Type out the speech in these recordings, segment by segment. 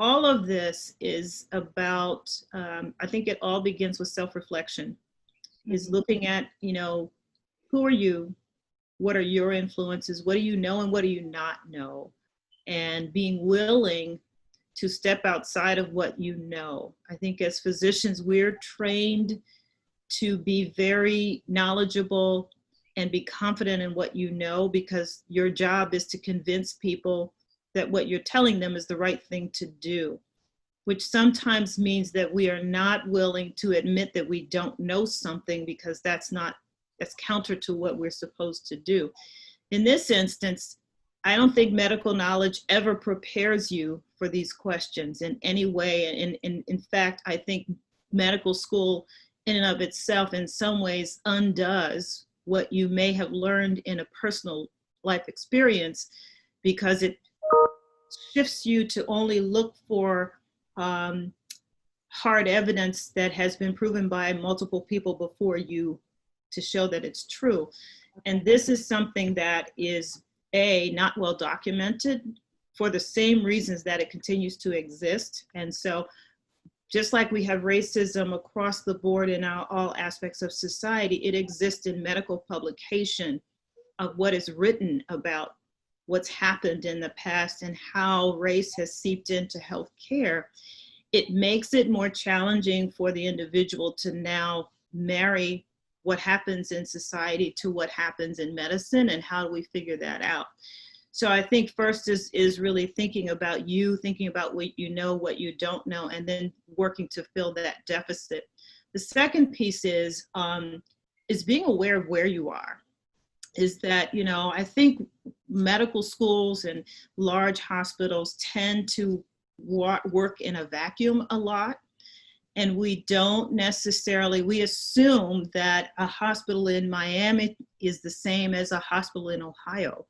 all of this is about, I think it all begins with self-reflection, is looking at, who are you? What are your influences? What do you know and what do you not know? And being willing to step outside of what you know. I think as physicians, we're trained to be very knowledgeable and be confident in what you know, because your job is to convince people that what you're telling them is the right thing to do, which sometimes means that we are not willing to admit that we don't know something, because that's counter to what we're supposed to do. In this instance, I don't think medical knowledge ever prepares you for these questions in any way. And in fact, I think medical school in and of itself in some ways undoes what you may have learned in a personal life experience, because it shifts you to only look for hard evidence that has been proven by multiple people before you to show that it's true. And this is something that is not well documented for the same reasons that it continues to exist. And so just like we have racism across the board in all aspects of society, it exists in medical publication of what is written about what's happened in the past and how race has seeped into healthcare. It makes it more challenging for the individual to now marry what happens in society to what happens in medicine, and how do we figure that out? So I think first is really thinking about you, thinking about what you know, what you don't know, and then working to fill that deficit. The second piece is being aware of where you are. Is that, I think medical schools and large hospitals tend to work in a vacuum a lot. And we don't necessarily, we assume that a hospital in Miami is the same as a hospital in Ohio.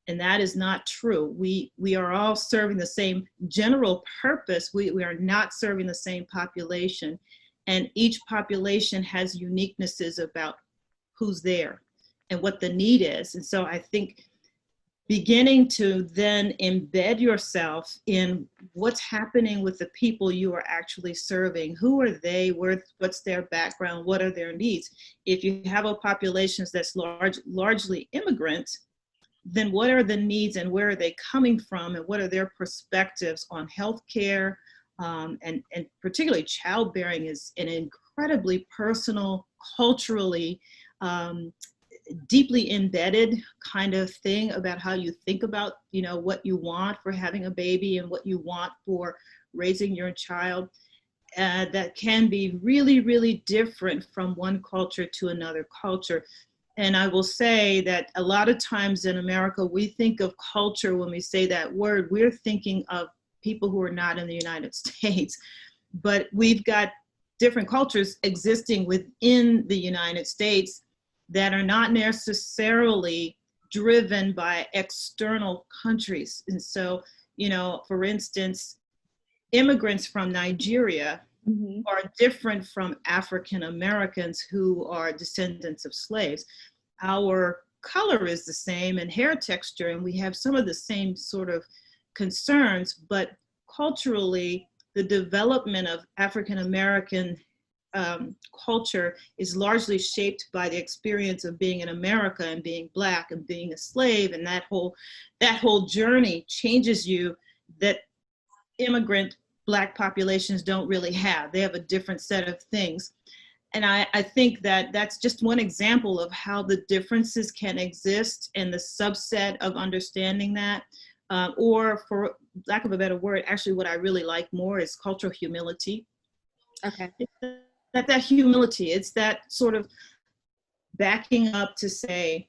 And that is not true. We are all serving the same general purpose. We are not serving the same population. And each population has uniquenesses about who's there and what the need is. And so I think beginning to then embed yourself in what's happening with the people you are actually serving. Who are they? What's their background? What are their needs? If you have a population that's largely immigrant, then what are the needs and where are they coming from, and what are their perspectives on healthcare? And particularly childbearing is an incredibly personal, culturally deeply embedded kind of thing about how you think about, what you want for having a baby and what you want for raising your child. That can be really, really different from one culture to another culture. And I will say that a lot of times in America, we think of culture, when we say that word, we're thinking of people who are not in the United States, but we've got different cultures existing within the United States that are not necessarily driven by external countries. And so, for instance, immigrants from Nigeria are different from African Americans who are descendants of slaves. Our color is the same and hair texture, and we have some of the same sort of concerns, but culturally, the development of African American culture is largely shaped by the experience of being in America and being Black and being a slave, and that whole journey changes you that immigrant Black populations don't really have. They have a different set of things. And I think that that's just one example of how the differences can exist, and the subset of understanding that, or for lack of a better word, actually what I really like more is cultural humility. Okay. That humility, it's that sort of backing up to say,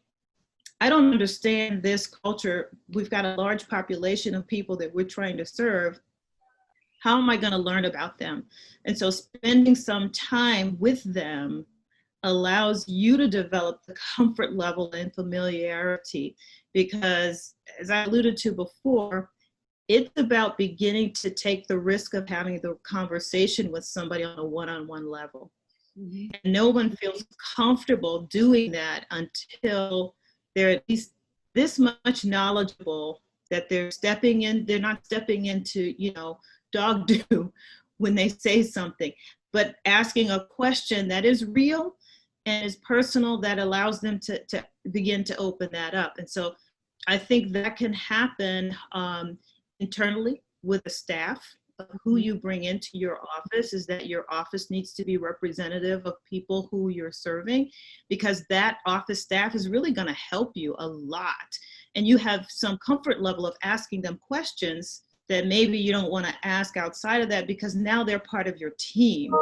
I don't understand this culture. We've got a large population of people that we're trying to serve. How am I going to learn about them? And so spending some time with them allows you to develop the comfort level and familiarity, because as I alluded to before, it's about beginning to take the risk of having the conversation with somebody on a one-on-one level. And no one feels comfortable doing that until they're at least this much knowledgeable that they're not stepping into, dog do when they say something, but asking a question that is real and is personal, that allows them to begin to open that up. And so I think that can happen internally with the staff. Who you bring into your office, is that your office needs to be representative of people who you're serving, because that office staff is really going to help you a lot. And you have some comfort level of asking them questions that maybe you don't want to ask outside of that, because now they're part of your team.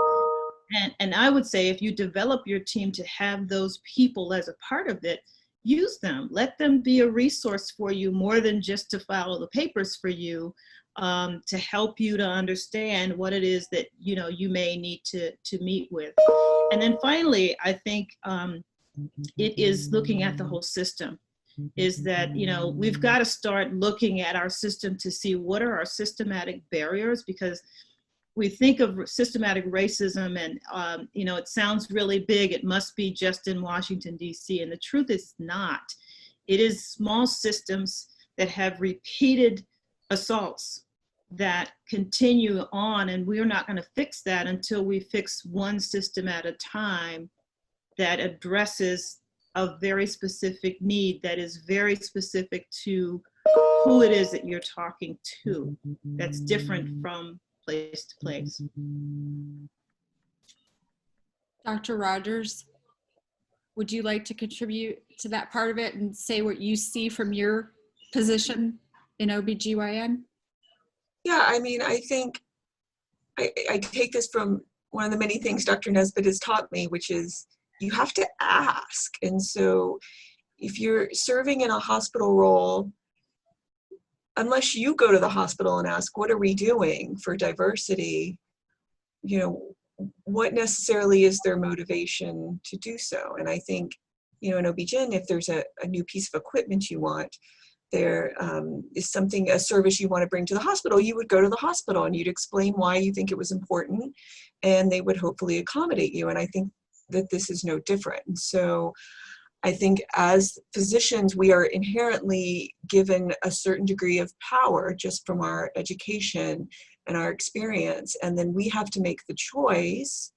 And I would say, if you develop your team to have those people as a part of it, use them. Let them be a resource for you, more than just to follow the papers for you, to help you to understand what it is that you may need to meet with. And then finally, I think it is looking at the whole system. Is that we've got to start looking at our system to see what are our systematic barriers, because we think of systematic racism and it sounds really big. It must be just in Washington, D.C. And the truth is not. It is small systems that have repeated assaults that continue on, and we're not going to fix that until we fix one system at a time that addresses a very specific need that is very specific to who it is that you're talking to, that's different from place to place. Dr. Rogers, would you like to contribute to that part of it and say what you see from your position in OBGYN? Yeah, I mean, I think I take this from one of the many things Dr. Nesbitt has taught me, which is you have to ask. And so if you're serving in a hospital role, unless you go to the hospital and ask, what are we doing for diversity? What necessarily is their motivation to do so? And I think, in OB-GYN, if there's a new piece of equipment you want, there is a service you want to bring to the hospital, you would go to the hospital and you'd explain why you think it was important, and they would hopefully accommodate you. And I think that this is no different. And so I think as physicians, we are inherently given a certain degree of power just from our education and our experience. And then we have to make the choice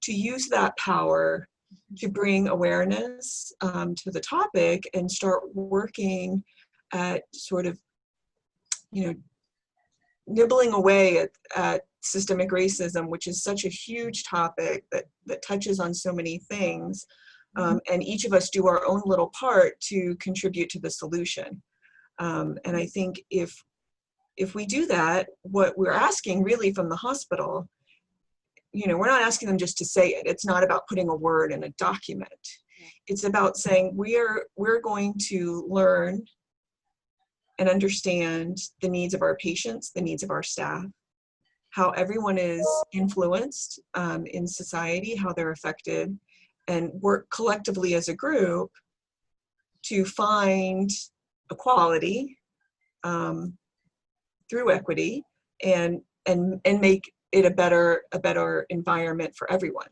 to use that power to bring awareness to the topic and start working at sort of, nibbling away at systemic racism, which is such a huge topic that touches on so many things. And each of us do our own little part to contribute to the solution. And I think if we do that, what we're asking really from the hospital, we're not asking them just to say it. It's not about putting a word in a document. It's about saying we're going to learn and understand the needs of our patients, the needs of our staff, how everyone is influenced in society, how they're affected, and work collectively as a group to find equality through equity and make it a better environment for everyone.